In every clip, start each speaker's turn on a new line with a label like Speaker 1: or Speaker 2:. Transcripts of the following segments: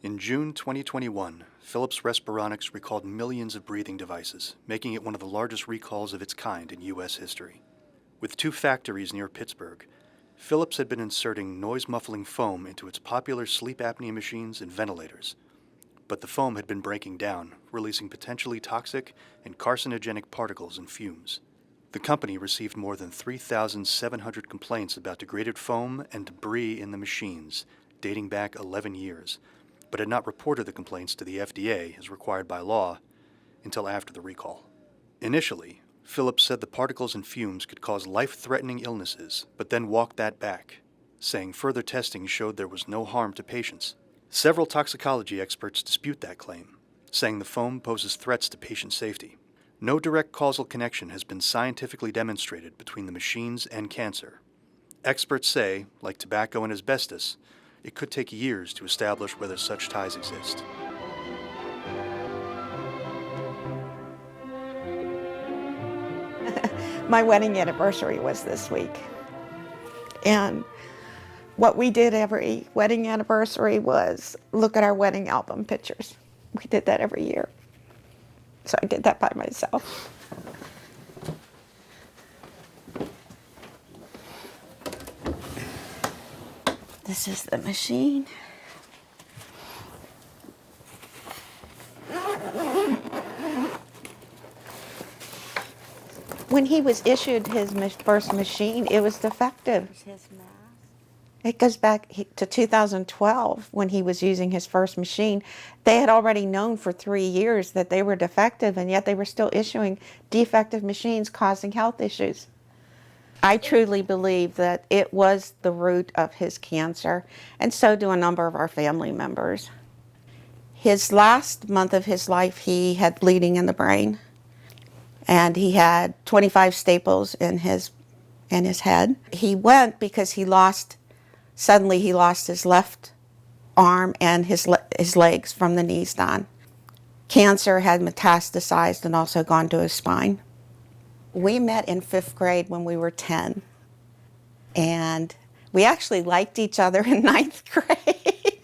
Speaker 1: In June 2021, Philips Respironics recalled millions of breathing devices, making it one of the largest recalls of its kind in U.S. history. With 2 factories near Pittsburgh, Philips had been inserting noise-muffling foam into its popular sleep apnea machines and ventilators. But the foam had been breaking down, releasing potentially toxic and carcinogenic particles and fumes. The company received more than 3,700 complaints about degraded foam and debris in the machines, dating back 11 years, but had not reported the complaints to the FDA as required by law until after the recall. Initially, Philips said the particles and fumes could cause life-threatening illnesses, but then walked that back, saying further testing showed there was no harm to patients. Several toxicology experts dispute that claim, saying the foam poses threats to patient safety. No direct causal connection has been scientifically demonstrated between the machines and cancer. Experts say, like tobacco and asbestos, it could take years to establish whether such ties exist.
Speaker 2: My wedding anniversary was this week. And what we did every wedding anniversary was look at our wedding album pictures. We did that every year. So I did that by myself. This is the machine. When he was issued his first machine, it was defective. It goes back to 2012 when he was using his first machine. They had already known for 3 years that they were defective, and yet they were still issuing defective machines causing health issues. I truly believe that it was the root of his cancer, and so do a number of our family members. His last month of his life, he had bleeding in the brain, and he had 25 staples in his head. He went because suddenly he lost his left arm and his legs from the knees down. Cancer had metastasized and also gone to his spine. We met in 5th grade when we were 10, and we actually liked each other in 9th grade.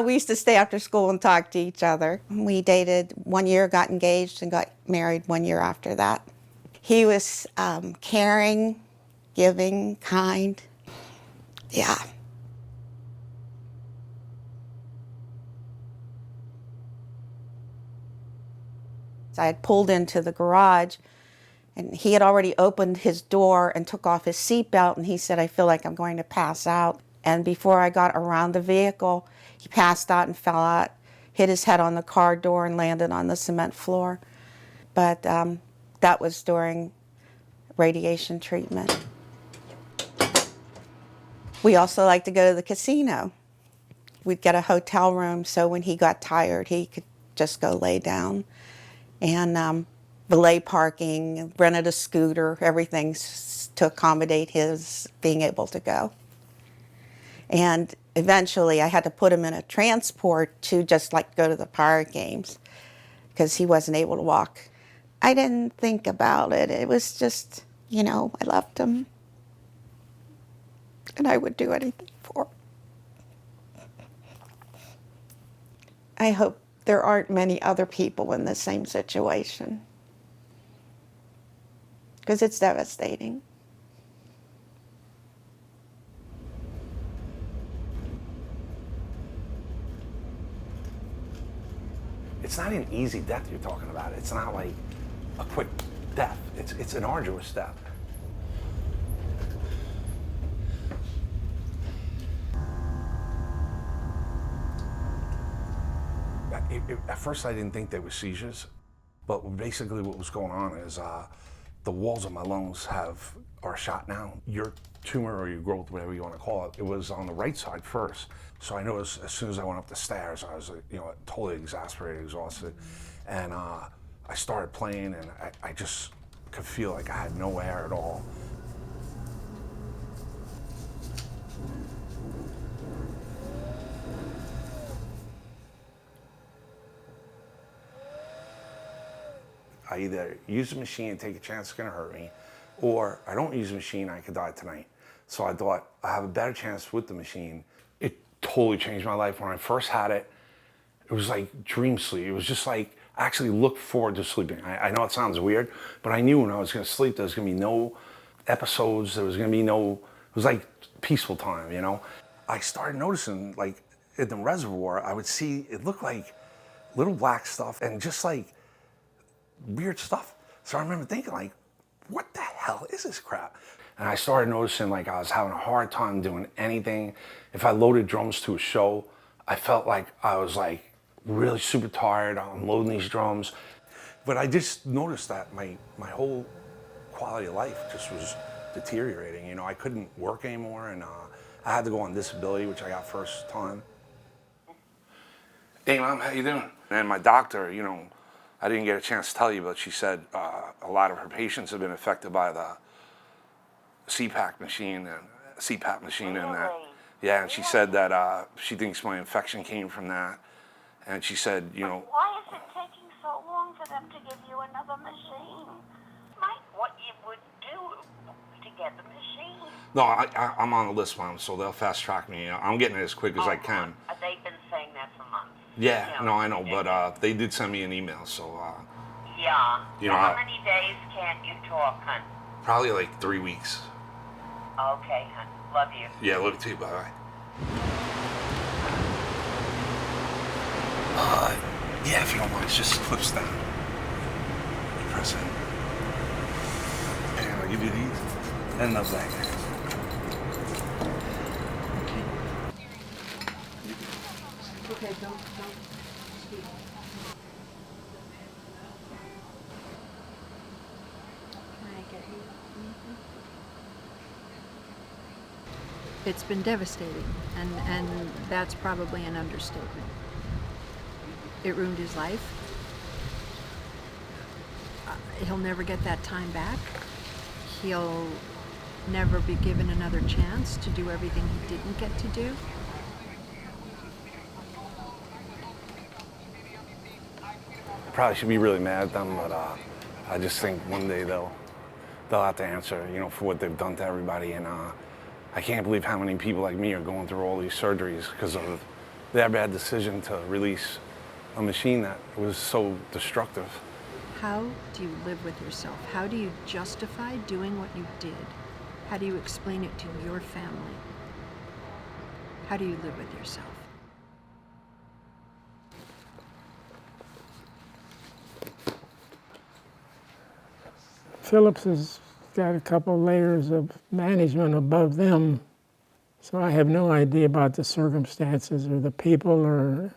Speaker 2: We used to stay after school and talk to each other. We dated 1 year, got engaged, and got married 1 year after that. He was caring, giving, kind. Yeah. So I had pulled into the garage, and he had already opened his door and took off his seatbelt, and he said, "I feel like I'm going to pass out." And before I got around the vehicle, he passed out and fell out, hit his head on the car door and landed on the cement floor. But that was during radiation treatment. We also liked to go to the casino. We'd get a hotel room so when he got tired, he could just go lay down. And valet parking, rented a scooter, everything to accommodate his being able to go. And eventually I had to put him in a transport to just like go to the Pirate games because he wasn't able to walk. I didn't think about it. It was just, I loved him. And I would do anything for him. I hope there aren't many other people in the same situation, because it's devastating.
Speaker 3: It's not an easy death you're talking about. It's not like a quick death. It's an arduous death. At first I didn't think they were seizures, but basically what was going on is the walls of my lungs are shot now. Your tumor or your growth, whatever you want to call it, it was on the right side first. So I noticed as soon as I went up the stairs, I was totally exasperated, exhausted. And I started playing, and I just could feel like I had no air at all. I either use the machine and take a chance it's gonna hurt me, or I don't use the machine, I could die tonight. So I thought I have a better chance with the machine. It totally changed my life. When I first had it, it was like dream sleep. It was just like, I actually looked forward to sleeping. I know it sounds weird, but I knew when I was gonna sleep, there was gonna be no episodes, there was gonna be no, it was like peaceful time, you know? I started noticing, like, in the reservoir, I would see, it looked like little black stuff and just like weird stuff. So I remember thinking, like, what the hell is this crap? And I started noticing, like, I was having a hard time doing anything. If I loaded drums to a show, I felt like I was like really super tired on loading these drums. But I just noticed that my whole quality of life just was deteriorating. You know, I couldn't work anymore, and I had to go on disability, which I got first time. Hey, Mom, how you doing? And my doctor, you know, I didn't get a chance to tell you, but she said a lot of her patients have been affected by the CPAP machine and that. Yeah, and she said that she thinks my infection came from that. And she said, you know...
Speaker 4: Why is it taking so long for them to give you another machine? What you would do to get the machine?
Speaker 3: No, I'm on the list, Mom, so they'll fast track me. I'm getting it as quick as I can.
Speaker 4: They've been saying that for months.
Speaker 3: Yeah, no, I know, but they did send me an email, so...
Speaker 4: Yeah.
Speaker 3: You know,
Speaker 4: how many days can't you talk, hon?
Speaker 3: Probably like 3 weeks.
Speaker 4: Okay, hon. Love you.
Speaker 3: Yeah, love you too, bye-bye. Yeah, if you don't mind, it's just flips down. You press it. And I'll give you these. And the black.
Speaker 5: Okay, don't speak. Can I get you anything? It's been devastating, and that's probably an understatement. It ruined his life. He'll never get that time back. He'll never be given another chance to do everything he didn't get to do.
Speaker 3: I probably should be really mad at them, but I just think one day they'll have to answer, you know, for what they've done to everybody. And I can't believe how many people like me are going through all these surgeries because of their bad decision to release a machine that was so destructive.
Speaker 5: How do you live with yourself? How do you justify doing what you did? How do you explain it to your family? How do you live with yourself?
Speaker 6: Phillips has got a couple layers of management above them, so I have no idea about the circumstances or the people or...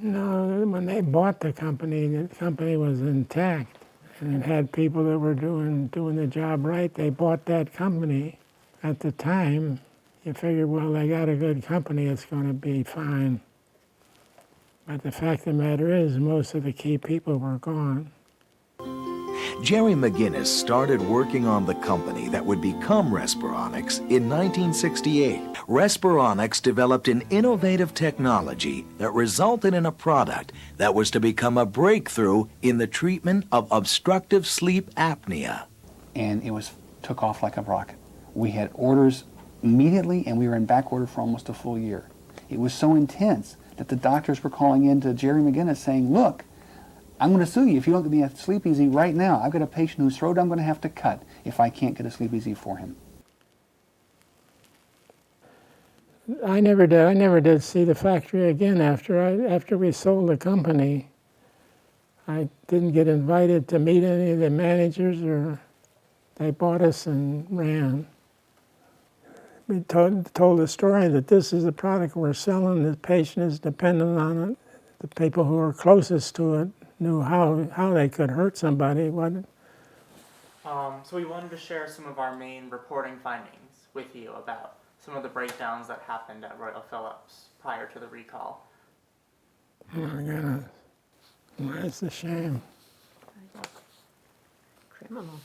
Speaker 6: No, when they bought the company was intact and it had people that were doing the job right. They bought that company. At the time, you figured, well, they got a good company, it's going to be fine. But the fact of the matter is, most of the key people were gone.
Speaker 7: Jerry McGinnis started working on the company that would become Respironics in 1968. Respironics developed an innovative technology that resulted in a product that was to become a breakthrough in the treatment of obstructive sleep apnea.
Speaker 8: And it took off like a rocket. We had orders immediately, and we were in back order for almost a full year. It was so intense that the doctors were calling in to Jerry McGinnis saying, look, I'm going to sue you if you don't give me a sleep easy right now. I've got a patient whose throat I'm going to have to cut if I can't get a sleep easy for him.
Speaker 6: I never did see the factory again after we sold the company. I didn't get invited to meet any of the managers, or they bought us and ran. We told the story that this is the product we're selling, the patient is dependent on it. The people who were closest to it knew how they could hurt somebody.
Speaker 9: So we wanted to share some of our main reporting findings with you about some of the breakdowns that happened at Royal Philips prior to the recall.
Speaker 6: Oh my goodness. That's a shame.
Speaker 5: Criminal.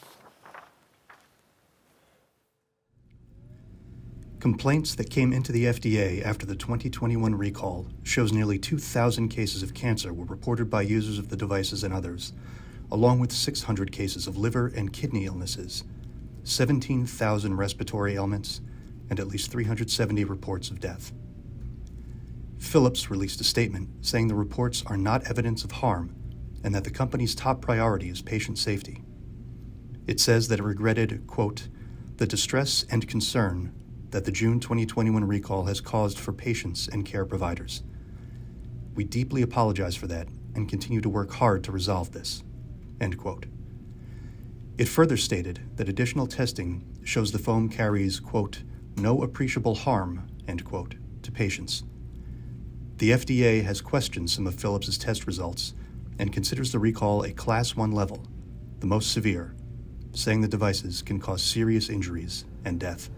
Speaker 1: Complaints that came into the FDA after the 2021 recall shows nearly 2,000 cases of cancer were reported by users of the devices and others, along with 600 cases of liver and kidney illnesses, 17,000 respiratory ailments, and at least 370 reports of death. Philips released a statement saying the reports are not evidence of harm and that the company's top priority is patient safety. It says that it regretted, quote, the distress and concern that the June 2021 recall has caused for patients and care providers. We deeply apologize for that and continue to work hard to resolve this, end quote. It further stated that additional testing shows the foam carries, quote, no appreciable harm, end quote, to patients. The FDA has questioned some of Philips's test results and considers the recall a Class 1 level, the most severe, saying the devices can cause serious injuries and death.